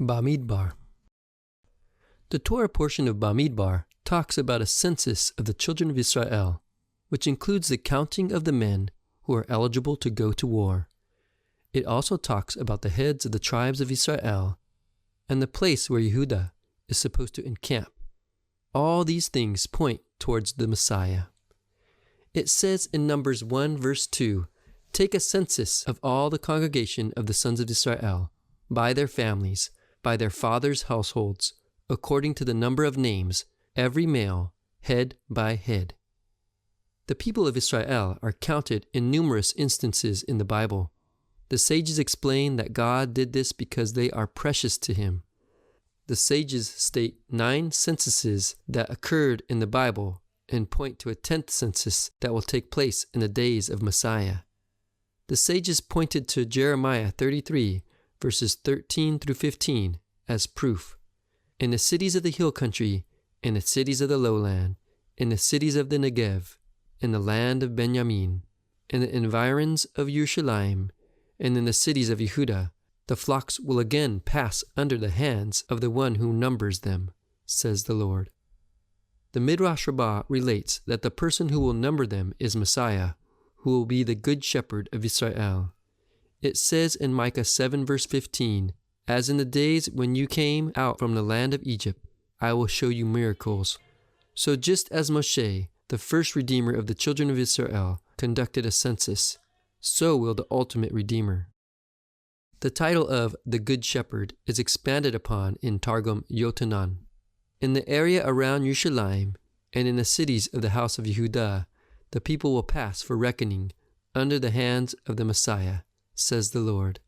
Bamidbar. The Torah portion of Bamidbar talks about a census of the children of Israel, which includes the counting of the men who are eligible to go to war. It also talks about the heads of the tribes of Israel and the place where Yehuda is supposed to encamp. All these things point towards the Messiah. It says in Numbers 1 verse 2, "Take a census of all the congregation of the sons of Israel, by their families, by their fathers' households, according to the number of names, every male, head by head." The people of Israel are counted in numerous instances in the Bible. The sages explain that God did this because they are precious to Him. The sages state 9 censuses that occurred in the Bible and point to a 10th census that will take place in the days of Messiah. The sages pointed to Jeremiah 33, verses 13 through 15, as proof. In the cities of the hill country, in the cities of the lowland, in the cities of the Negev, in the land of Benjamin, in the environs of Yerushalayim, and in the cities of Yehuda, the flocks will again pass under the hands of the one who numbers them, says the Lord. The Midrash Rabbah relates that the person who will number them is Messiah, who will be the good shepherd of Israel. It says in Micah 7 verse 15, "As in the days when you came out from the land of Egypt, I will show you miracles." So just as Moshe, the first redeemer of the children of Israel, conducted a census, so will the ultimate redeemer. The title of the Good Shepherd is expanded upon in Targum Yotanan. In the area around Yerushalayim and in the cities of the house of Yehuda, the people will pass for reckoning under the hands of the Messiah, says the Lord.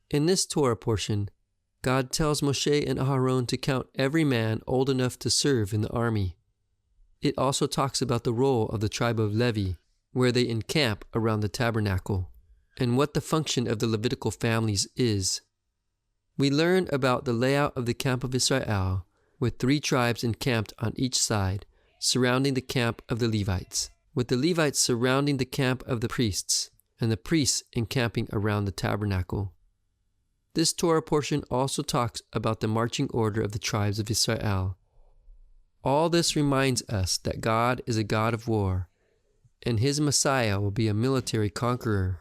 In this Torah portion, God tells Moshe and Aharon to count every man old enough to serve in the army. It also talks about the role of the tribe of Levi, where they encamp around the tabernacle, and what the function of the Levitical families is. We learn about the layout of the camp of Israel, with 3 tribes encamped on each side, surrounding the camp of the Levites, with the Levites surrounding the camp of the priests, and the priests encamping around the tabernacle. This Torah portion also talks about the marching order of the tribes of Israel. All this reminds us that God is a God of war, and His Messiah will be a military conqueror.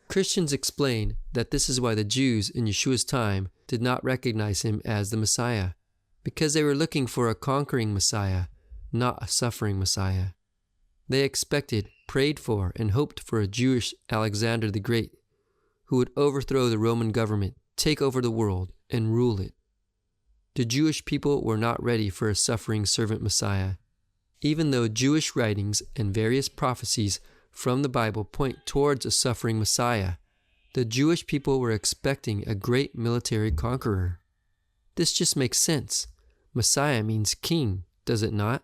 Christians explain that this is why the Jews in Yeshua's time did not recognize Him as the Messiah, because they were looking for a conquering Messiah, not a suffering Messiah. They expected, prayed for, and hoped for a Jewish Alexander the Great, who would overthrow the Roman government, take over the world, and rule it. The Jewish people were not ready for a suffering servant Messiah, even though Jewish writings and various prophecies from the Bible point towards a suffering Messiah. The Jewish people were expecting a great military conqueror. This just makes sense. Messiah means king, does it not?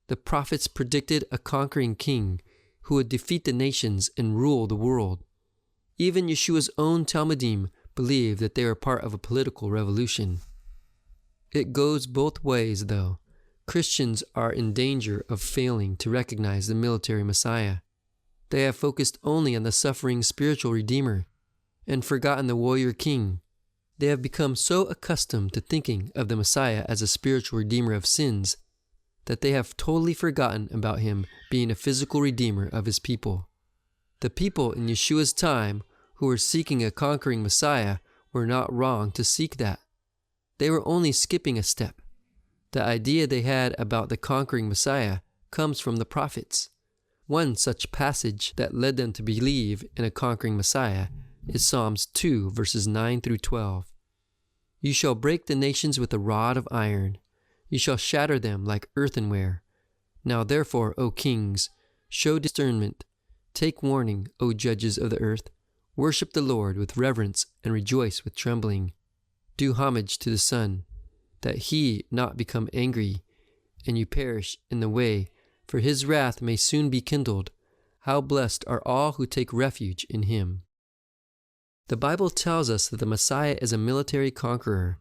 The prophets predicted a conquering king who would defeat the nations and rule the world. Even Yeshua's own Talmudim believed that they were part of a political revolution. It goes both ways, though. Christians are in danger of failing to recognize the military Messiah. They have focused only on the suffering spiritual Redeemer and forgotten the warrior king. They have become so accustomed to thinking of the Messiah as a spiritual Redeemer of sins that they have totally forgotten about Him being a physical Redeemer of His people. The people in Yeshua's time who were seeking a conquering Messiah were not wrong to seek that. They were only skipping a step. The idea they had about the conquering Messiah comes from the prophets. One such passage that led them to believe in a conquering Messiah is Psalms 2 verses 9 through 12. "You shall break the nations with a rod of iron. You shall shatter them like earthenware. Now therefore, O kings, show discernment. Take warning, O judges of the earth. Worship the Lord with reverence and rejoice with trembling. Do homage to the Son, that He not become angry, and you perish in the way, for His wrath may soon be kindled. How blessed are all who take refuge in Him." The Bible tells us that the Messiah is a military conqueror.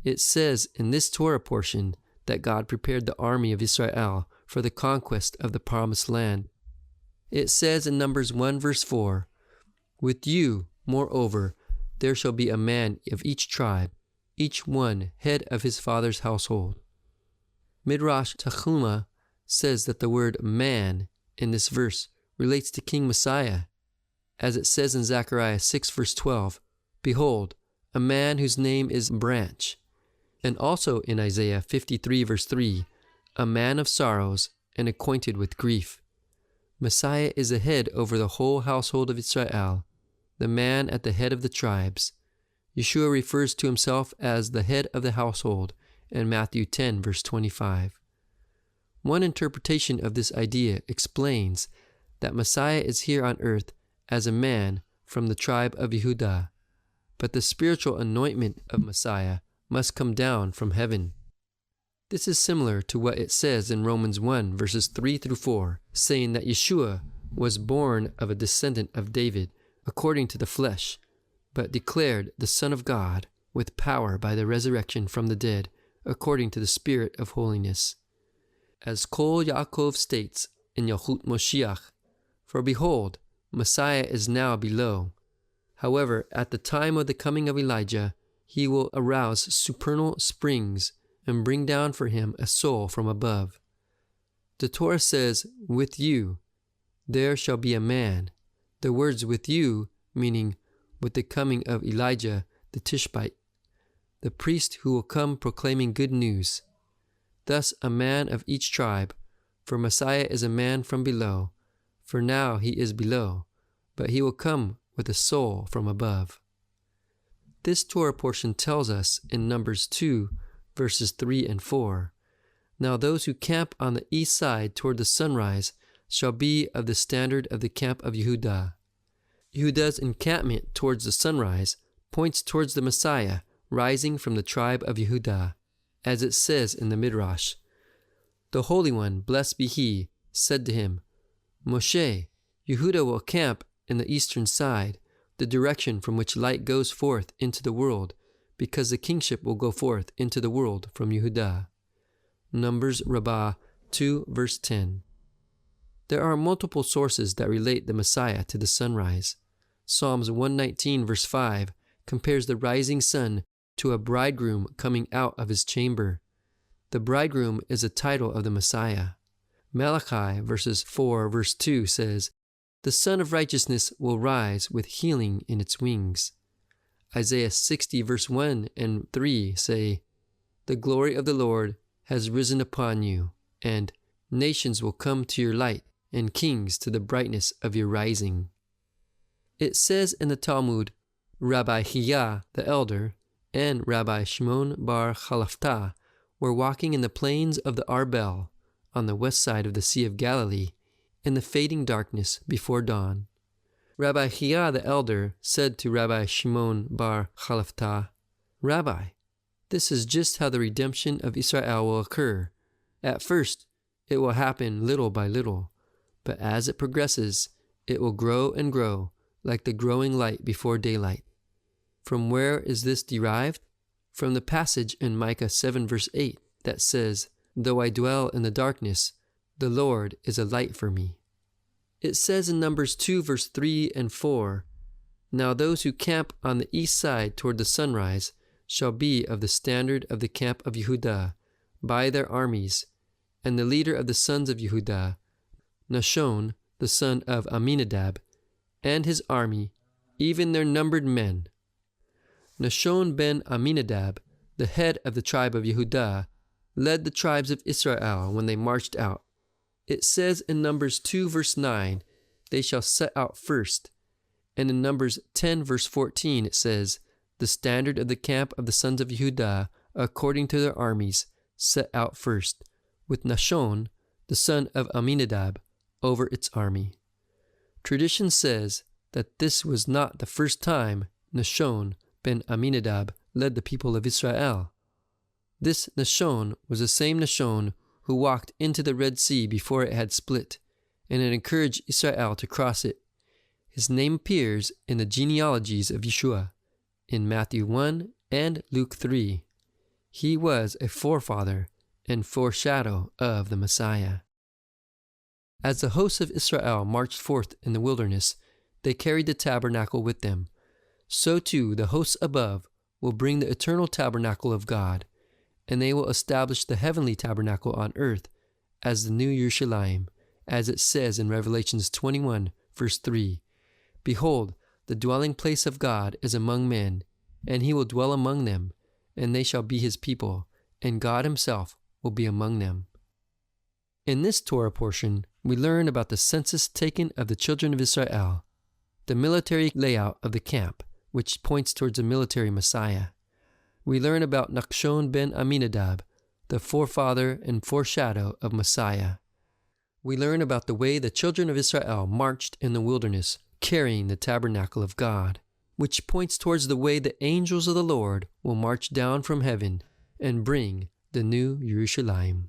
It says in this Torah portion that God prepared the army of Israel for the conquest of the promised land. It says in Numbers 1 verse 4, "With you, moreover, there shall be a man of each tribe, each one head of his father's household. Midrash Tanchuma says that the word man in this verse relates to King Messiah, as it says in Zechariah 6 verse 12, "Behold, a man whose name is Branch," and also in Isaiah 53 verse 3, "a man of sorrows and acquainted with grief." Messiah is the head over the whole household of Israel, the man at the head of the tribes. Yeshua refers to himself as the head of the household in Matthew 10 verse 25. One interpretation of this idea explains that Messiah is here on earth as a man from the tribe of Yehudah, but the spiritual anointment of Messiah must come down from heaven. This is similar to what it says in Romans 1 verses 3 through 4, saying that Yeshua was born of a descendant of David according to the flesh, but declared the Son of God with power by the resurrection from the dead according to the Spirit of holiness. As Kol Yaakov states in Yahut Moshiach, "For behold, Messiah is now below. However, at the time of the coming of Elijah, he will arouse supernal springs and bring down for him a soul from above." The Torah says, "With you there shall be a man." The words "with you" meaning with the coming of Elijah the Tishbite, the priest who will come proclaiming good news. Thus a man of each tribe, for Messiah is a man from below, for now he is below, but he will come with a soul from above. This Torah portion tells us in Numbers 2, verses 3 and 4, "Now those who camp on the east side toward the sunrise shall be of the standard of the camp of Yehudah." Yehudah's encampment towards the sunrise points towards the Messiah rising from the tribe of Yehudah, as it says in the Midrash. "The Holy One, blessed be He, said to him, Moshe, Yehudah will camp in the eastern side, the direction from which light goes forth into the world, because the kingship will go forth into the world from Yehudah." Numbers Rabbah 2 verse 10. There are multiple sources that relate the Messiah to the sunrise. Psalms 119 verse 5 compares the rising sun to a bridegroom coming out of his chamber. The bridegroom is a title of the Messiah. Malachi verses 4 verse 2 says, "The Son of Righteousness will rise with healing in its wings." Isaiah 60 verse 1 and 3 say, "The glory of the Lord has risen upon you, and nations will come to your light, and kings to the brightness of your rising." It says in the Talmud, Rabbi Chiya the elder and Rabbi Shimon bar Chalaftah were walking in the plains of the Arbel, on the west side of the Sea of Galilee, in the fading darkness before dawn. Rabbi Chiya the elder said to Rabbi Shimon bar Chalaftah, "Rabbi, this is just how the redemption of Israel will occur. At first, it will happen little by little, but as it progresses, it will grow and grow, like the growing light before daylight." From where is this derived? From the passage in Micah 7 verse 8 that says, "Though I dwell in the darkness, the Lord is a light for me." It says in Numbers 2 verse 3 and 4, "Now those who camp on the east side toward the sunrise shall be of the standard of the camp of Yehudah, by their armies, and the leader of the sons of Yehudah, Nahshon, the son of Amminadab, and his army, even their numbered men." Nahshon ben Amminadab, the head of the tribe of Yehudah, led the tribes of Israel when they marched out. It says in Numbers 2 verse 9, "They shall set out first." And in Numbers 10 verse 14 it says, "The standard of the camp of the sons of Yehudah, according to their armies, set out first, with Nahshon, the son of Amminadab, over its army." Tradition says that this was not the first time Nahshon ben Amminadab led the people of Israel. This Nahshon was the same Nahshon who walked into the Red Sea before it had split, and had encouraged Israel to cross it. His name appears in the genealogies of Yeshua, in Matthew 1 and Luke 3. He was a forefather and foreshadow of the Messiah. As the hosts of Israel marched forth in the wilderness, they carried the tabernacle with them. So too the hosts above will bring the eternal tabernacle of God, and they will establish the heavenly tabernacle on earth as the new Yerushalayim, as it says in Revelations 21, verse 3, "Behold, the dwelling place of God is among men, and he will dwell among them, and they shall be his people, and God himself will be among them." In this Torah portion, we learn about the census taken of the children of Israel, the military layout of the camp, which points towards a military Messiah. We learn about Nahshon ben Amminadab, the forefather and foreshadow of Messiah. We learn about the way the children of Israel marched in the wilderness, carrying the tabernacle of God, which points towards the way the angels of the Lord will march down from heaven and bring the new Yerushalayim.